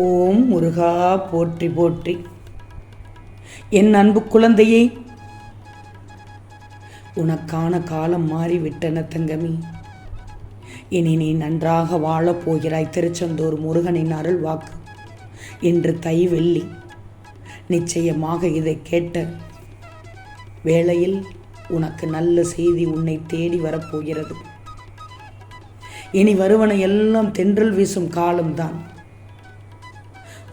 ஓம் முருகா போற்றி போற்றி. என் அன்பு குழந்தையே, உனக்கான காலம் மாறிவிட்டன தங்கமி. இனி நீ நன்றாக வாழப் போகிறாய். திருச்செந்தூர் முருகனின் அருள் வாக்கு இன்று தை வெள்ளி. நிச்சயமாக இதை கேட்ட வேளையில் உனக்கு நல்ல செய்தி உன்னை தேடி வரப்போகிறது. இனி வருவன எல்லாம் தென்றல் வீசும் காலம்தான்.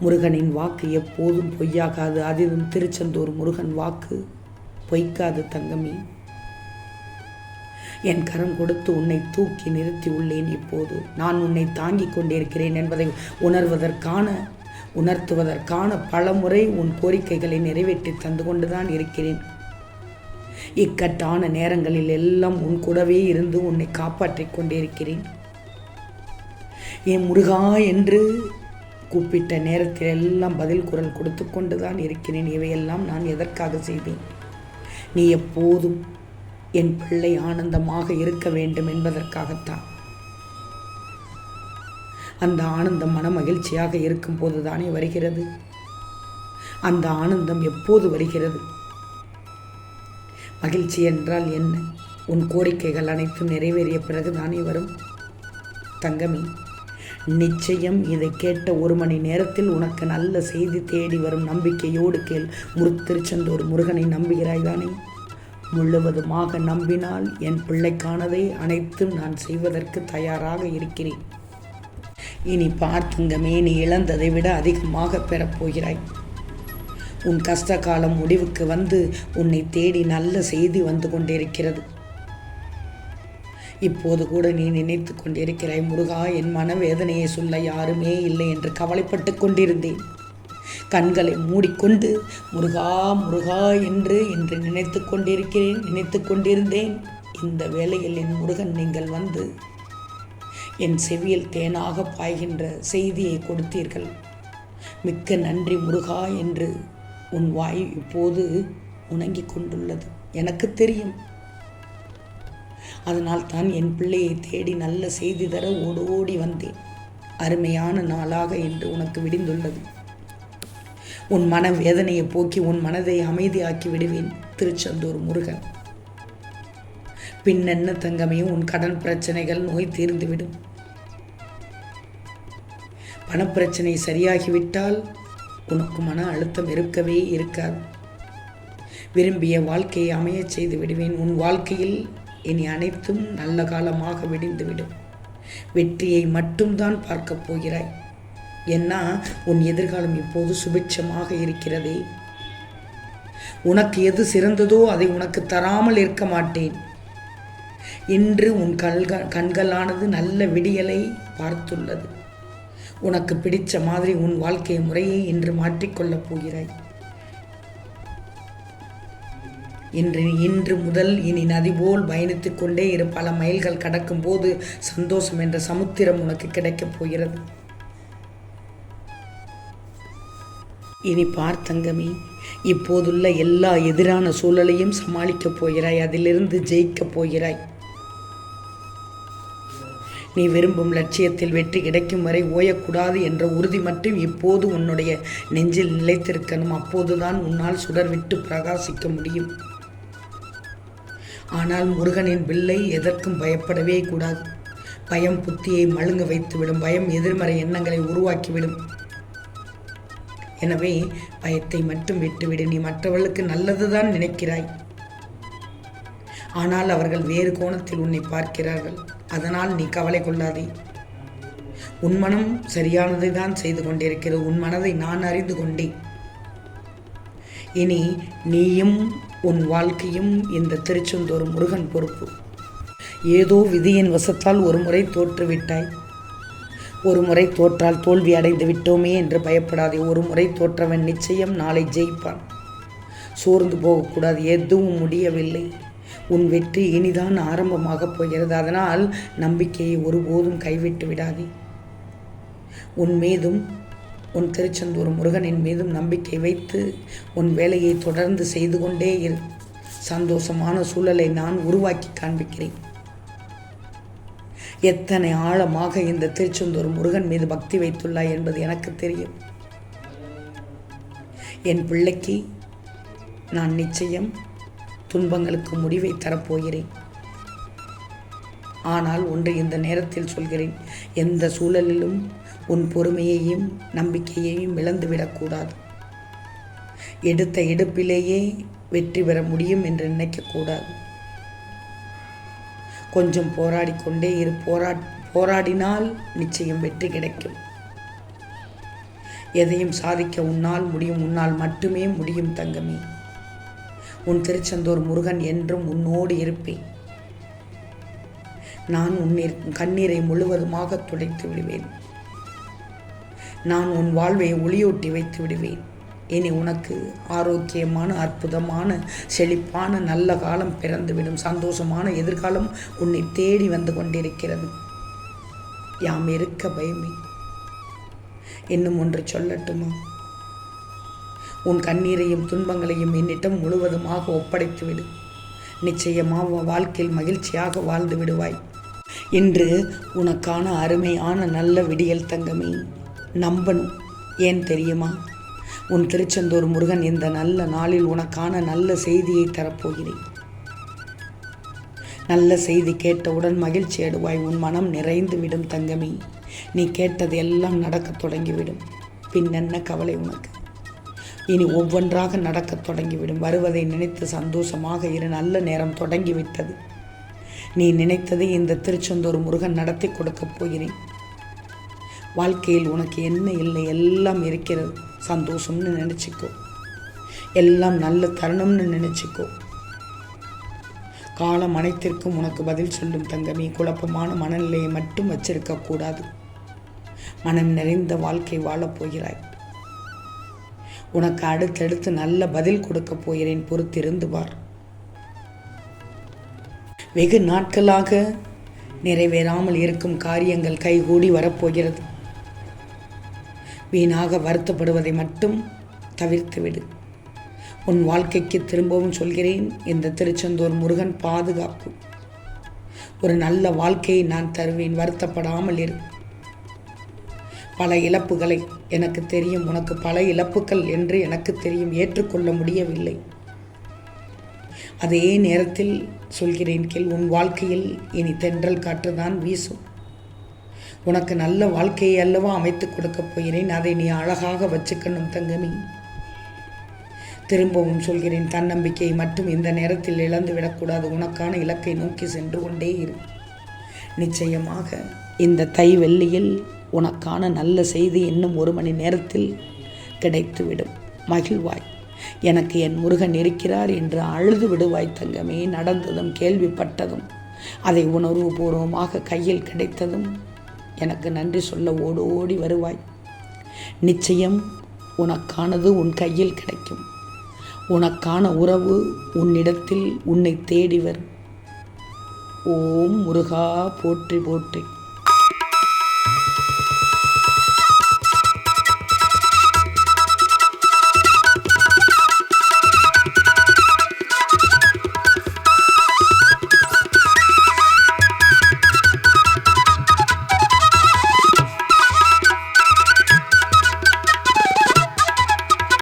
முருகனின் வாக்கு எப்போதும் பொய்யாகாது. அதிலும் திருச்செந்தூர் முருகன் வாக்கு பொய்க்காது தங்கமி. என் கரம் கொடுத்து உன்னை தூக்கி நிறுத்தி உள்ளேன். இப்போது நான் உன்னை தாங்கிக் கொண்டிருக்கிறேன் என்பதை உணர்த்துவதற்கான பல முறை உன் கோரிக்கைகளை நிறைவேற்றி தந்து கொண்டுதான் இருக்கிறேன். இக்கட்டான நேரங்களில் எல்லாம் உன் கூடவே இருந்து உன்னை காப்பாற்றிக் கொண்டிருக்கிறேன். என் முருகா என்று கூப்பிட்ட நேரத்தில் எல்லாம் பதில் குரல் கொடுத்து கொண்டுதான் இருக்கிறேன். இவையெல்லாம் நான் எதற்காக செய்தேன்? நீ எப்போதும் என் பிள்ளை ஆனந்தமாக இருக்க வேண்டும் என்பதற்காகத்தான். அந்த ஆனந்தம் மன மகிழ்ச்சியாக இருக்கும் போது தானே வருகிறது. அந்த ஆனந்தம் எப்போது வருகிறது? மகிழ்ச்சி என்றால் என்ன? உன் கோரிக்கைகள் அனைத்தும் நிறைவேறிய பிறகு தானே வரும் தங்கமி. நிச்சயம் இதை கேட்ட ஒரு மணி நேரத்தில் உனக்கு நல்ல செய்தி தேடி வரும். நம்பிக்கையோடு கேள். திருச்செந்தூர் முருகனை நம்புகிறாய் தானே? முழுவதுமாக நம்பினால் என் பிள்ளைக்கானதை அனைத்தும் நான் செய்வதற்கு தயாராக இருக்கிறேன். இனி பார்த்தங்கமே, நீ இழந்ததை விட அதிகமாக பெறப்போகிறாய். உன் கஷ்ட காலம் முடிவுக்கு வந்து உன்னை தேடி நல்ல செய்தி வந்து கொண்டிருக்கிறது. இப்போது கூட நீ நினைத்து கொண்டிருக்கிறாய், முருகா என் மனவேதனையை சொல்ல யாருமே இல்லை என்று கவலைப்பட்டு கொண்டிருந்தேன். கண்களை மூடிக்கொண்டு முருகா முருகா என்று நினைத்து கொண்டிருந்தேன். இந்த வேளையில் என் முருகன் நீங்கள் வந்து என் செவியில் தேனாக பாய்கின்ற செய்தியை கொடுத்தீர்கள். மிக்க நன்றி முருகா என்று உன் வாய் இப்போது உணங்கிக் கொண்டுள்ளது. எனக்கு தெரியும். அதனால் தான் என் பிள்ளையை தேடி நல்ல செய்தி தர ஓடோடி வந்தேன். அருமையான நாளாக இன்று உனக்கு விடிந்துள்ளது. உன் மன வேதனையை போக்கி உன் மனதை அமைதியாக்கி விடுவேன் திருச்செந்தூர் முருகன். பின்னென்ன தங்கமே, உன் கடன் பிரச்சனைகள் நோய் தீர்ந்துவிடும். பணப்பிரச்சனை சரியாகிவிட்டால் உனக்கு மன அழுத்தம் இருக்கவே இருக்காது. விரும்பிய வாழ்க்கையை அமையச் செய்து விடுவேன். உன் வாழ்க்கையில் இனி அனைத்தும் நல்ல காலமாக விடிந்துவிடும். வெற்றியை மட்டும்தான் பார்க்கப் போகிறாய். ஏன்னா உன் எதிர்காலம் இப்போது சுபிட்சமாக இருக்கிறதே. உனக்கு எது சிறந்ததோ அதை உனக்கு தராமல் இருக்க மாட்டேன். இன்று உன் கண்களானது நல்ல விடியலை பார்த்துள்ளது. உனக்கு பிடித்த மாதிரி உன் வாழ்க்கை முறையை இன்று மாற்றிக்கொள்ளப் போகிறாய். இன்று முதல் இனி நதி போல் பயணித்து கொண்டே இரு. பல மைல்கள் கடக்கும் போது சந்தோஷம் என்ற சமுத்திரம் உனக்கு கிடைக்கப் போகிறது. இனி பார்த்தங்கமி, இப்போதுள்ள எல்லா எதிரான சூழலையும் சமாளிக்கப் போகிறாய். அதிலிருந்து ஜெயிக்கப் போகிறாய். நீ விரும்பும் லட்சியத்தில் வெற்றி கிடைக்கும் வரை ஓயக்கூடாது என்ற உறுதி மட்டும் இப்போது உன்னுடைய நெஞ்சில் நிலைத்திருக்கணும். அப்போதுதான் உன்னால் சுடர் விட்டு பிரகாசிக்க முடியும். ஆனால் முருகனின் பிள்ளை எதற்கும் பயப்படவே கூடாது. பயம் புத்தியை மழுங்க வைத்துவிடும். பயம் எதிர்மறை எண்ணங்களை உருவாக்கிவிடும். எனவே பயத்தை மட்டும் விட்டுவிடு. நீ மற்றவர்களுக்கு நல்லதுதான் நினைக்கிறாய். ஆனால் அவர்கள் வேறு கோணத்தில் உன்னை பார்க்கிறார்கள். அதனால் நீ கவலை கொள்ளாதே. உன் மனம் சரியானதை தான் செய்து கொண்டிருக்கிறது. உன் மனதை நான் அறிந்து கொண்டேன். இனி நீயும் உன் வாழ்க்கையும் இந்த திருச்செந்தூர் முருகன் பொறுப்பு. ஏதோ விதியின் வசத்தால் ஒரு முறை தோற்றுவிட்டாய். ஒரு முறை தோற்றால் தோல்வி அடைந்து விட்டோமே என்று பயப்படாதே. ஒரு முறை தோற்றவன் நிச்சயம் நாளை ஜெயிப்பான். சோர்ந்து போகக்கூடாது. எதுவும் முடியவில்லை. உன் வெற்றி இனிதான் ஆரம்பமாக போகிறது. அதனால் நம்பிக்கையை ஒருபோதும் கைவிட்டு விடாதே. உன் மீதும் உன் திருச்செந்தூர் முருகனின் மீதும் நம்பிக்கை வைத்து உன் வேலையை தொடர்ந்து செய்து கொண்டே இரு. சந்தோஷமான சூழலை நான் உருவாக்கி காண்பிக்கிறேன். எத்தனை ஆழமாக இந்த திருச்செந்தூர் முருகன் மீது பக்தி வைத்துள்ளாய் என்பது எனக்கு தெரியும். என் பிள்ளைக்கு நான் நிச்சயம் துன்பங்களுக்கு முடிவை தரப்போகிறேன். ஆனால் ஒன்று இந்த நேரத்தில் சொல்கிறேன், எந்த சூழலிலும் உன் பொறுமையையும் நம்பிக்கையையும் இழந்துவிடக்கூடாது. எடுத்த எடுப்பிலேயே வெற்றி பெற முடியும் என்று நினைக்கக்கூடாது. கொஞ்சம் போராடிக்கொண்டே இரு. போராடினால் நிச்சயம் வெற்றி கிடைக்கும். எதையும் சாதிக்க உன்னால் முடியும். உன்னால் மட்டுமே முடியும் தங்கமே. உன் திருச்செந்தூர் முருகன் என்றும் உன்னோடு இருப்பேன். நான் உன் கண்ணீரை முழுவதுமாக துடைத்து விடுவேன். நான் உன் வாழ்வை ஒளியூட்டி வைத்து விடுவேன். இனி உனக்கு ஆரோக்கியமான, அற்புதமான, செழிப்பான நல்ல காலம் பிறந்துவிடும். சந்தோஷமான எதிர்காலம் உன்னை தேடி வந்து கொண்டிருக்கிறது. யாம் இருக்க பயமே. இன்னும் ஒன்று சொல்லட்டுமா? உன் கண்ணீரையும் துன்பங்களையும் என்னிடம் முழுவதுமாக ஒப்படைத்து விடு. நிச்சயமாக வாழ்க்கையில் மகிழ்ச்சியாக வாழ்ந்து விடுவாய். இன்று உனக்கான அருமையான நல்ல விடியல் தங்கமே. நம்பணும். ஏன் தெரியுமா? உன் திருச்செந்தூர் முருகன் இந்த நல்ல நாளில் உனக்கான நல்ல செய்தியை தரப்போகிறேன். நல்ல செய்தி கேட்டவுடன் மகிழ்ச்சி அடைவாய். உன் மனம் நிறைந்து விடும் தங்கமே. நீ கேட்டது எல்லாம் நடக்கத் தொடங்கிவிடும். பின் என்ன கவலை உனக்கு? இனி ஒவ்வொன்றாக நடக்கத் தொடங்கிவிடும். வருவதை நினைத்து சந்தோஷமாக இரு. நல்ல நேரம் தொடங்கிவிட்டது. நீ நினைத்ததை இந்த திருச்செந்தூர் முருகன் நடத்தி கொடுக்கப் போகிறேன். வாழ்க்கையில் உனக்கு என்ன இல்லை, எல்லாம் இருக்கிறது. சந்தோஷம்னு நினச்சிக்கோ. எல்லாம் நல்ல தருணம்னு நினச்சிக்கோ. காலம் அனைத்திற்கும் உனக்கு பதில் சொல்லும் தங்கமே. குழப்பமான மனநிலையை மட்டும் வச்சிருக்கக்கூடாது. மனம் நிறைந்த வாழ்க்கை வாழப்போகிறாய். உனக்கு அடுத்தடுத்து நல்ல பதில் கொடுக்கப் போகிறேன். பொறுத்திருந்து பார். வெகு நாட்களாக நிறைவேறாமல் இருக்கும் காரியங்கள் கைகூடி வரப்போகிறது. வீணாக வருத்தப்படுவதை மட்டும் தவிர்த்துவிடு. உன் வாழ்க்கைக்கு திரும்பவும் சொல்கிறேன், இந்த திருச்செந்தூர் முருகன் பாதுகாப்பு. ஒரு நல்ல வாழ்க்கையை நான் தருவேன். வருத்தப்படாமல் இரு. பல இழப்புகளை எனக்கு தெரியும். உனக்கு பல இழப்புகள் என்று எனக்கு தெரியும். ஏற்றுக்கொள்ள முடியவில்லை. அதே நேரத்தில் சொல்கிறேன் கேள். உன் வாழ்க்கையில் இனி தென்றல் காற்று தான் வீசும். உனக்கு நல்ல வாழ்க்கையை அல்லவா அமைத்து கொடுக்கப் போகிறேன். அதை நீ அழகாக வச்சுக்கணும் தங்கமி. திரும்பவும் சொல்கிறேன், தன்னம்பிக்கையை மட்டும் இந்த நேரத்தில் இழந்து விடக்கூடாது. உனக்கான இலக்கை நோக்கி சென்று கொண்டே இரு. நிச்சயமாக இந்த தை வெள்ளியில் உனக்கான நல்ல செய்தி இன்னும் 1 மணி நேரத்தில் கிடைத்துவிடும். மகிழ்வாய். எனக்கு என் முருகன் இருக்கிறார் என்று அழுது விடுவாய் தங்கமே. நடந்ததும் கேள்விப்பட்டதும் அதை உணர்வுபூர்வமாக கையில் கிடைத்ததும் எனக்கு நன்றி சொல்ல ஓடோடி வருவாய். நிச்சயம் உனக்கானது உன் கையில் கிடைக்கும். உனக்கான உறவு உன்னிடத்தில் உன்னை தேடி வரும். ஓம் முருகா போற்றி போற்றி.